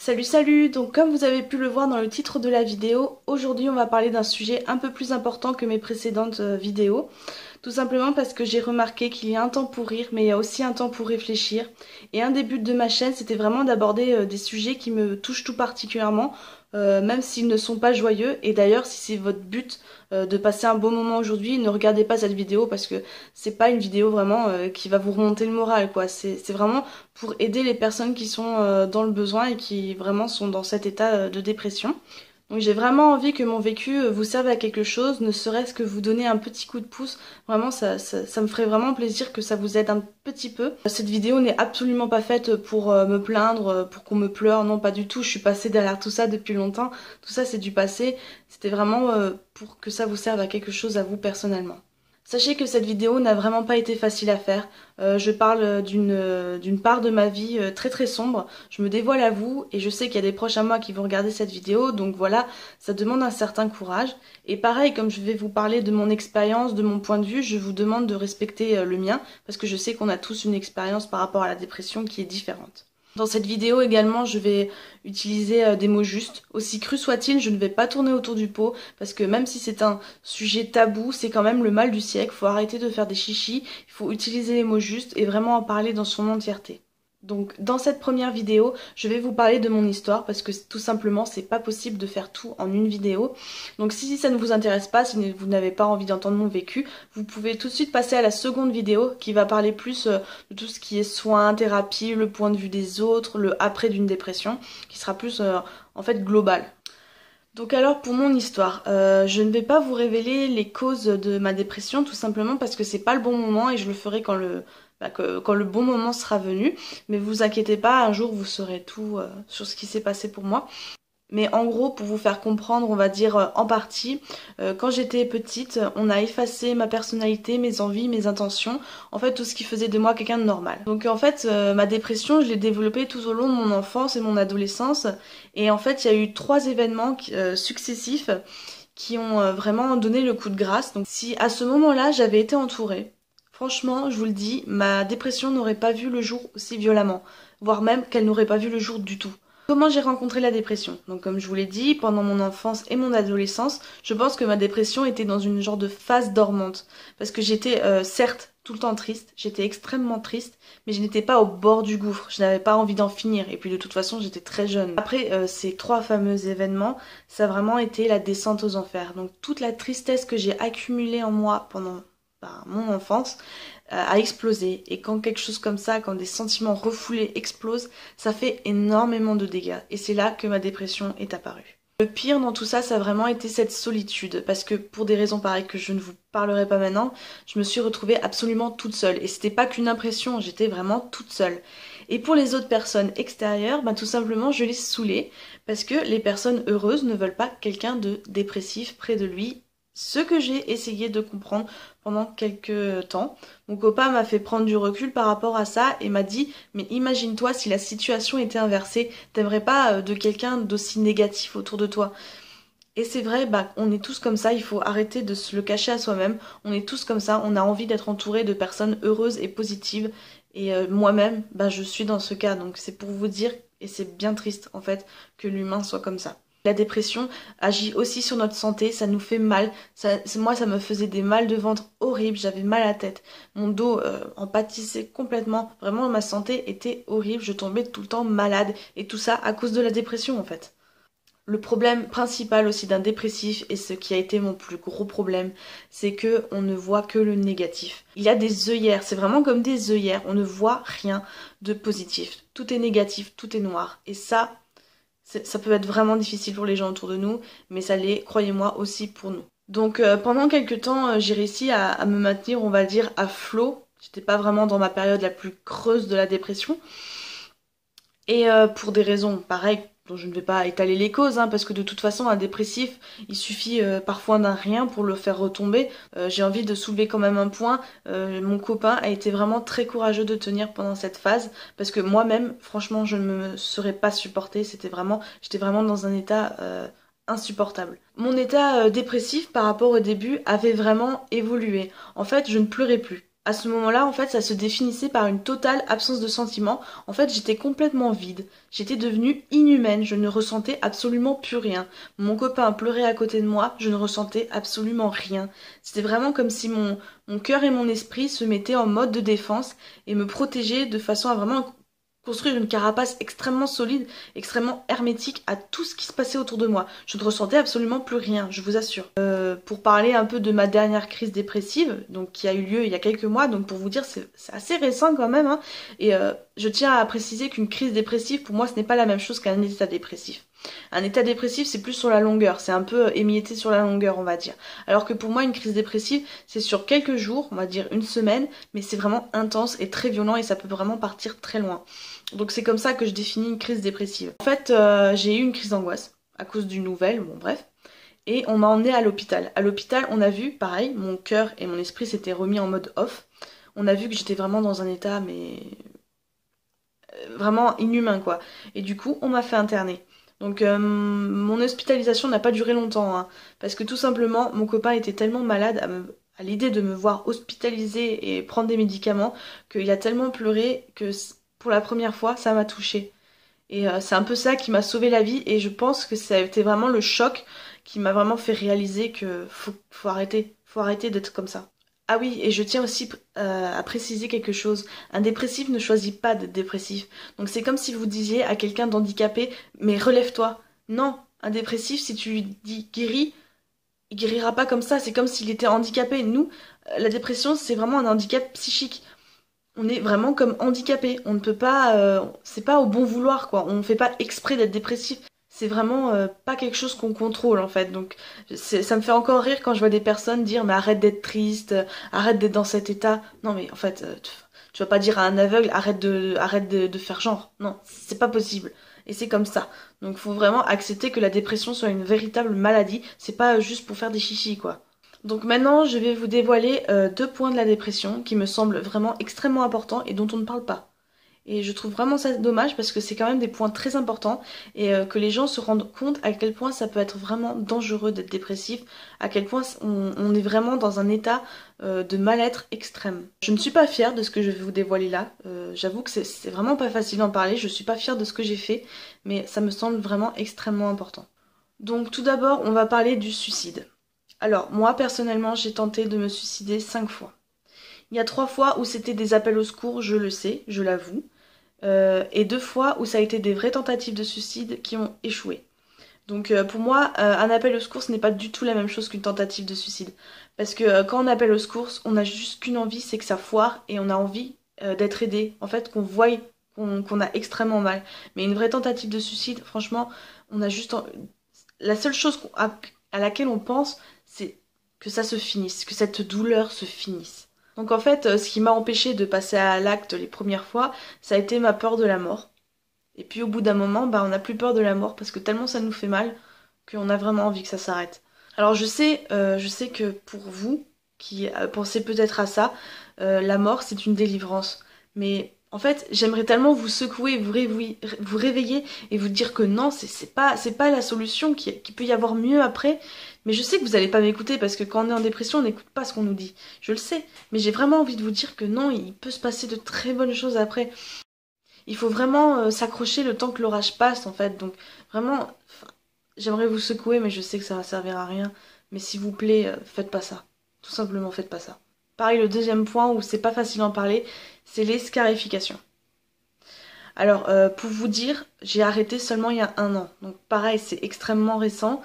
Salut, donc comme vous avez pu le voir dans le titre de la vidéo, aujourd'hui on va parler d'un sujet un peu plus important que mes précédentes vidéos. Tout simplement parce que j'ai remarqué qu'il y a un temps pour rire, mais il y a aussi un temps pour réfléchir. Et un des buts de ma chaîne, c'était vraiment d'aborder des sujets qui me touchent tout particulièrement, même s'ils ne sont pas joyeux. Et d'ailleurs, si c'est votre but de passer un bon moment aujourd'hui, ne regardez pas cette vidéo parce que c'est pas une vidéo vraiment qui va vous remonter le moral, quoi. C'est vraiment pour aider les personnes qui sont dans le besoin et qui vraiment sont dans cet état de dépression. Donc j'ai vraiment envie que mon vécu vous serve à quelque chose, ne serait-ce que vous donner un petit coup de pouce. Vraiment, ça me ferait vraiment plaisir que ça vous aide un petit peu. Cette vidéo n'est absolument pas faite pour me plaindre, pour qu'on me pleure, non pas du tout. Je suis passée derrière tout ça depuis longtemps. Tout ça c'est du passé. C'était vraiment pour que ça vous serve à quelque chose à vous personnellement. Sachez que cette vidéo n'a vraiment pas été facile à faire. Je parle d'une part de ma vie très sombre. Je me dévoile à vous et je sais qu'il y a des proches à moi qui vont regarder cette vidéo. Donc voilà, ça demande un certain courage. Et pareil, comme je vais vous parler de mon expérience, de mon point de vue, je vous demande de respecter le mien parce que je sais qu'on a tous une expérience par rapport à la dépression qui est différente. Dans cette vidéo également, je vais utiliser des mots justes. Aussi cru soit-il, je ne vais pas tourner autour du pot, parce que même si c'est un sujet tabou, c'est quand même le mal du siècle. Il faut arrêter de faire des chichis, il faut utiliser les mots justes et vraiment en parler dans son entièreté. Donc dans cette première vidéo, je vais vous parler de mon histoire parce que tout simplement c'est pas possible de faire tout en une vidéo. Donc si ça ne vous intéresse pas, si vous n'avez pas envie d'entendre mon vécu, vous pouvez tout de suite passer à la seconde vidéo qui va parler plus de tout ce qui est soins, thérapie, le point de vue des autres, le après d'une dépression, qui sera plus en fait global. Donc alors pour mon histoire, je ne vais pas vous révéler les causes de ma dépression tout simplement parce que c'est pas le bon moment et je le ferai quand le bon moment sera venu. Mais vous inquiétez pas, un jour vous saurez tout sur ce qui s'est passé pour moi. Mais en gros, pour vous faire comprendre, on va dire en partie, quand j'étais petite, on a effacé ma personnalité, mes envies, mes intentions, en fait tout ce qui faisait de moi quelqu'un de normal. Donc en fait, ma dépression, je l'ai développée tout au long de mon enfance et mon adolescence, et en fait il y a eu 3 événements successifs qui ont vraiment donné le coup de grâce. Donc si à ce moment-là j'avais été entourée, franchement, je vous le dis, ma dépression n'aurait pas vu le jour aussi violemment, voire même qu'elle n'aurait pas vu le jour du tout. Comment j'ai rencontré la dépression? Donc comme je vous l'ai dit, pendant mon enfance et mon adolescence, je pense que ma dépression était dans une genre de phase dormante. Parce que j'étais certes tout le temps triste, j'étais extrêmement triste, mais je n'étais pas au bord du gouffre, je n'avais pas envie d'en finir. Et puis de toute façon, j'étais très jeune. Après ces 3 fameux événements, ça a vraiment été la descente aux enfers. Donc toute la tristesse que j'ai accumulée en moi pendant mon enfance a explosé. Et quand quelque chose comme ça, quand des sentiments refoulés explosent, ça fait énormément de dégâts. Et c'est là que ma dépression est apparue. Le pire dans tout ça, ça a vraiment été cette solitude. Parce que pour des raisons pareilles que je ne vous parlerai pas maintenant, je me suis retrouvée absolument toute seule. Et c'était pas qu'une impression, j'étais vraiment toute seule. Et pour les autres personnes extérieures, tout simplement je les saoulais. Parce que les personnes heureuses ne veulent pas quelqu'un de dépressif près de lui. Ce que j'ai essayé de comprendre pendant quelques temps. Mon copain m'a fait prendre du recul par rapport à ça et m'a dit mais imagine-toi si la situation était inversée, t'aimerais pas de quelqu'un d'aussi négatif autour de toi. Et c'est vrai, on est tous comme ça, il faut arrêter de se le cacher à soi-même. On est tous comme ça, on a envie d'être entouré de personnes heureuses et positives. Et moi-même, je suis dans ce cas. Donc c'est pour vous dire, et c'est bien triste en fait, que l'humain soit comme ça. La dépression agit aussi sur notre santé, ça nous fait mal. Moi, ça me faisait des mal de ventre horribles, j'avais mal à la tête. Mon dos en pâtissait complètement. Vraiment, ma santé était horrible, je tombais tout le temps malade. Et tout ça à cause de la dépression, en fait. Le problème principal aussi d'un dépressif, et ce qui a été mon plus gros problème, c'est que on ne voit que le négatif. Il y a des œillères, c'est vraiment comme des œillères, on ne voit rien de positif. Tout est négatif, tout est noir. Et ça peut être vraiment difficile pour les gens autour de nous, mais ça l'est, croyez-moi, aussi pour nous. Donc pendant quelques temps, j'ai réussi à me maintenir, on va dire, à flot. J'étais pas vraiment dans ma période la plus creuse de la dépression. Et pour des raisons pareilles, dont je ne vais pas étaler les causes, parce que de toute façon, un dépressif, il suffit parfois d'un rien pour le faire retomber. J'ai envie de soulever quand même un point. Mon copain a été vraiment très courageux de tenir pendant cette phase, parce que moi-même, franchement, je ne me serais pas supportée. J'étais vraiment dans un état insupportable. Mon état dépressif par rapport au début avait vraiment évolué. En fait, je ne pleurais plus. À ce moment-là, en fait, ça se définissait par une totale absence de sentiments. En fait, j'étais complètement vide. J'étais devenue inhumaine. Je ne ressentais absolument plus rien. Mon copain pleurait à côté de moi. Je ne ressentais absolument rien. C'était vraiment comme si mon cœur et mon esprit se mettaient en mode de défense et me protégeaient de façon à vraiment construire une carapace extrêmement solide, extrêmement hermétique à tout ce qui se passait autour de moi. Je ne ressentais absolument plus rien, je vous assure. Pour parler un peu de ma dernière crise dépressive, donc qui a eu lieu il y a quelques mois, donc pour vous dire c'est assez récent quand même, hein, et je tiens à préciser qu'une crise dépressive pour moi ce n'est pas la même chose qu'un état dépressif. Un état dépressif c'est plus sur la longueur, c'est un peu émietté sur la longueur on va dire. Alors que pour moi une crise dépressive c'est sur quelques jours, on va dire une semaine, mais c'est vraiment intense et très violent et ça peut vraiment partir très loin. Donc c'est comme ça que je définis une crise dépressive. En fait, j'ai eu une crise d'angoisse à cause d'une nouvelle, bon bref. Et on m'a emmenée à l'hôpital. À l'hôpital, on a vu, pareil, mon cœur et mon esprit s'étaient remis en mode off. On a vu que j'étais vraiment dans un état, mais vraiment inhumain quoi. Et du coup, on m'a fait interner. Donc mon hospitalisation n'a pas duré longtemps, hein, parce que tout simplement, mon copain était tellement malade à l'idée de me voir hospitalisée et prendre des médicaments qu'il a tellement pleuré que pour la première fois, ça m'a touchée. Et c'est un peu ça qui m'a sauvé la vie et je pense que ça a été vraiment le choc qui m'a vraiment fait réaliser que faut arrêter d'être comme ça. Ah oui, et je tiens aussi à préciser quelque chose. Un dépressif ne choisit pas d'être dépressif. Donc c'est comme si vous disiez à quelqu'un d'handicapé, mais relève-toi. Non, un dépressif, si tu lui dis guéris, il guérira pas comme ça. C'est comme s'il était handicapé. Nous, la dépression, c'est vraiment un handicap psychique. On est vraiment comme handicapé. On ne peut pas, c'est pas au bon vouloir quoi. On ne fait pas exprès d'être dépressif. C'est vraiment pas quelque chose qu'on contrôle en fait. Donc ça me fait encore rire quand je vois des personnes dire mais arrête d'être triste, arrête d'être dans cet état. Non mais en fait, tu vas pas dire à un aveugle arrête de faire genre. Non, c'est pas possible. Et c'est comme ça. Donc faut vraiment accepter que la dépression soit une véritable maladie. C'est pas juste pour faire des chichis quoi. Donc maintenant, je vais vous dévoiler deux points de la dépression qui me semblent vraiment extrêmement importants et dont on ne parle pas. Et je trouve vraiment ça dommage parce que c'est quand même des points très importants et que les gens se rendent compte à quel point ça peut être vraiment dangereux d'être dépressif, à quel point on est vraiment dans un état de mal-être extrême. Je ne suis pas fière de ce que je vais vous dévoiler là. J'avoue que c'est vraiment pas facile d'en parler, je suis pas fière de ce que j'ai fait, mais ça me semble vraiment extrêmement important. Donc tout d'abord, on va parler du suicide. Alors, moi, personnellement, j'ai tenté de me suicider 5 fois. Il y a 3 fois où c'était des appels au secours, je le sais, je l'avoue. Et 2 fois où ça a été des vraies tentatives de suicide qui ont échoué. Donc pour moi, un appel au secours, ce n'est pas du tout la même chose qu'une tentative de suicide. Parce que quand on appelle au secours, on a juste qu'une envie, c'est que ça foire et on a envie d'être aidé. En fait, qu'on voie qu'on a extrêmement mal. Mais une vraie tentative de suicide, franchement, on a juste... La seule chose à laquelle on pense, c'est que ça se finisse, que cette douleur se finisse. Donc en fait, ce qui m'a empêché de passer à l'acte les premières fois, ça a été ma peur de la mort. Et puis au bout d'un moment, bah, on n'a plus peur de la mort parce que tellement ça nous fait mal qu'on a vraiment envie que ça s'arrête. Alors je sais que pour vous, qui pensez peut-être à ça, la mort c'est une délivrance. Mais en fait, j'aimerais tellement vous secouer, vous réveiller et vous dire que non, c'est pas la solution, qu'il peut y avoir mieux après. Mais je sais que vous allez pas m'écouter parce que quand on est en dépression, on n'écoute pas ce qu'on nous dit. Je le sais. Mais j'ai vraiment envie de vous dire que non, il peut se passer de très bonnes choses après. Il faut vraiment s'accrocher le temps que l'orage passe en fait. Donc vraiment, j'aimerais vous secouer, mais je sais que ça va servir à rien. Mais s'il vous plaît, faites pas ça. Tout simplement, faites pas ça. Pareil, le deuxième point où c'est pas facile d'en parler, c'est les scarifications. Alors, pour vous dire, j'ai arrêté seulement il y a 1 an. Donc pareil, c'est extrêmement récent.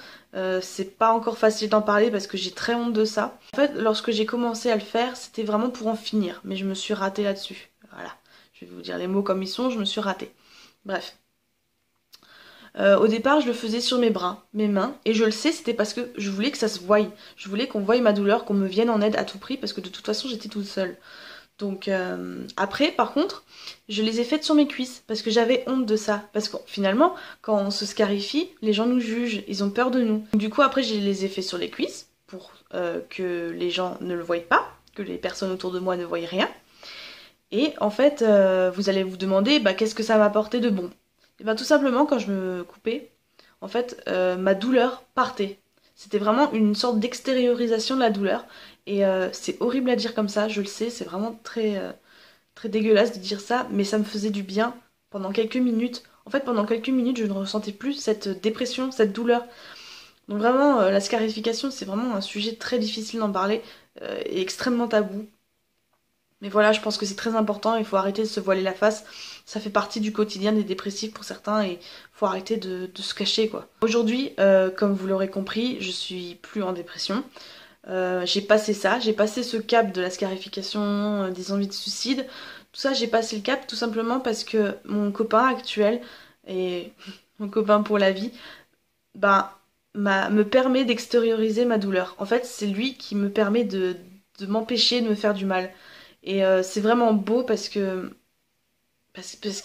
C'est pas encore facile d'en parler parce que j'ai très honte de ça. En fait, lorsque j'ai commencé à le faire, c'était vraiment pour en finir. Mais je me suis ratée là-dessus. Voilà. Je vais vous dire les mots comme ils sont, je me suis ratée. Bref. Au départ, je le faisais sur mes bras, mes mains, et je le sais, c'était parce que je voulais que ça se voie. Je voulais qu'on voie ma douleur, qu'on me vienne en aide à tout prix, parce que de toute façon, j'étais toute seule. Donc après, par contre, je les ai faites sur mes cuisses, parce que j'avais honte de ça. Parce que finalement, quand on se scarifie, les gens nous jugent, ils ont peur de nous. Du coup, après, je les ai fait sur les cuisses, pour que les gens ne le voient pas, que les personnes autour de moi ne voient rien. Et en fait, vous allez vous demander, bah, qu'est-ce que ça m'a apporté de bon? Et bien tout simplement, quand je me coupais, en fait, ma douleur partait. C'était vraiment une sorte d'extériorisation de la douleur. Et c'est horrible à dire comme ça, je le sais, c'est vraiment très dégueulasse de dire ça, mais ça me faisait du bien pendant quelques minutes. En fait, pendant quelques minutes, je ne ressentais plus cette dépression, cette douleur. Donc vraiment, la scarification, c'est vraiment un sujet très difficile d'en parler et extrêmement tabou. Mais voilà, je pense que c'est très important, il faut arrêter de se voiler la face. Ça fait partie du quotidien des dépressifs pour certains et il faut arrêter de se cacher quoi. Aujourd'hui, comme vous l'aurez compris, je suis plus en dépression. J'ai passé ça, j'ai passé ce cap de la scarification, des envies de suicide. Tout ça, j'ai passé le cap tout simplement parce que mon copain actuel et mon copain pour la vie, bah, me permet d'extérioriser ma douleur. En fait, c'est lui qui me permet de m'empêcher de me faire du mal. Et c'est vraiment beau parce qu'il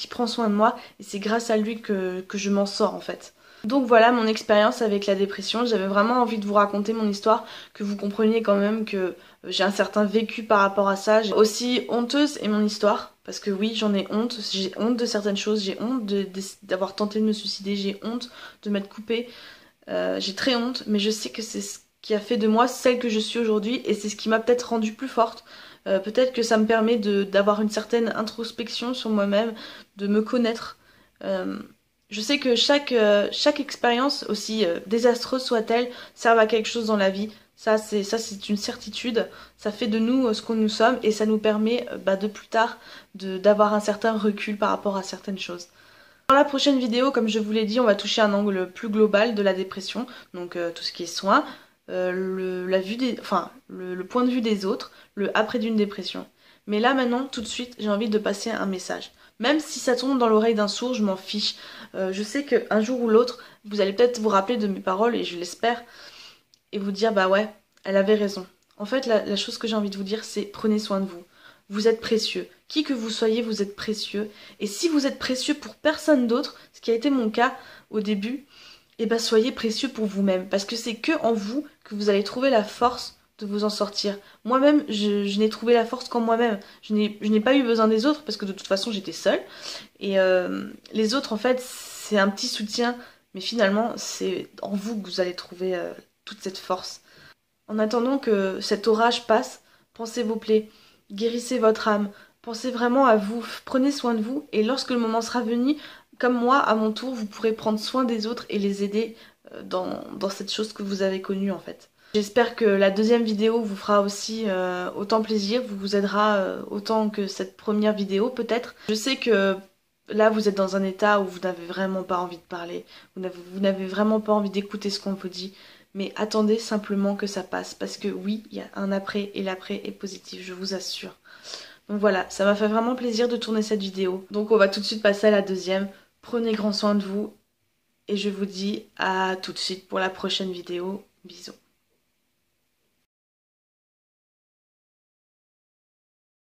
prend soin de moi et c'est grâce à lui que je m'en sors en fait. Donc voilà mon expérience avec la dépression. J'avais vraiment envie de vous raconter mon histoire, que vous compreniez quand même que j'ai un certain vécu par rapport à ça. Aussi honteuse est mon histoire, parce que oui j'en ai honte. J'ai honte de certaines choses, j'ai honte d'avoir tenté de me suicider, j'ai honte de m'être coupée. J'ai très honte, mais je sais que c'est ce qui a fait de moi celle que je suis aujourd'hui et c'est ce qui m'a peut-être rendue plus forte. Peut-être que ça me permet d'avoir une certaine introspection sur moi-même, de me connaître. Euh, je sais que chaque expérience, aussi désastreuse soit-elle, sert à quelque chose dans la vie. Ça c'est une certitude. Ça fait de nous ce qu'on nous sommes et ça nous permet de plus tard d'avoir un certain recul par rapport à certaines choses. Dans la prochaine vidéo, comme je vous l'ai dit, on va toucher un angle plus global de la dépression, donc tout ce qui est soins, le point de vue des autres, le après d'une dépression. Mais là maintenant, tout de suite, j'ai envie de passer un message. Même si ça tombe dans l'oreille d'un sourd, je m'en fiche. Je sais qu'un jour ou l'autre, vous allez peut-être vous rappeler de mes paroles, et je l'espère, et vous dire, bah ouais, elle avait raison. En fait, la chose que j'ai envie de vous dire, c'est prenez soin de vous. Vous êtes précieux. Qui que vous soyez, vous êtes précieux. Et si vous êtes précieux pour personne d'autre, ce qui a été mon cas au début, eh ben soyez précieux pour vous-même. Parce que c'est que en vous que vous allez trouver la force de vous en sortir. Moi-même, je n'ai trouvé la force qu'en moi-même. Je n'ai pas eu besoin des autres parce que de toute façon j'étais seule. Et les autres, en fait, c'est un petit soutien. Mais finalement, c'est en vous que vous allez trouver toute cette force. En attendant que cet orage passe, pensez vos plaies, guérissez votre âme, pensez vraiment à vous, prenez soin de vous, et lorsque le moment sera venu, comme moi, à mon tour, vous pourrez prendre soin des autres et les aider dans cette chose que vous avez connue en fait. J'espère que la deuxième vidéo vous fera aussi autant plaisir, vous aidera autant que cette première vidéo peut-être. Je sais que là vous êtes dans un état où vous n'avez vraiment pas envie de parler, vous n'avez vraiment pas envie d'écouter ce qu'on vous dit. Mais attendez simplement que ça passe, parce que oui, il y a un après et l'après est positif, je vous assure. Donc voilà, ça m'a fait vraiment plaisir de tourner cette vidéo. Donc on va tout de suite passer à la deuxième. Prenez grand soin de vous et je vous dis à tout de suite pour la prochaine vidéo. Bisous.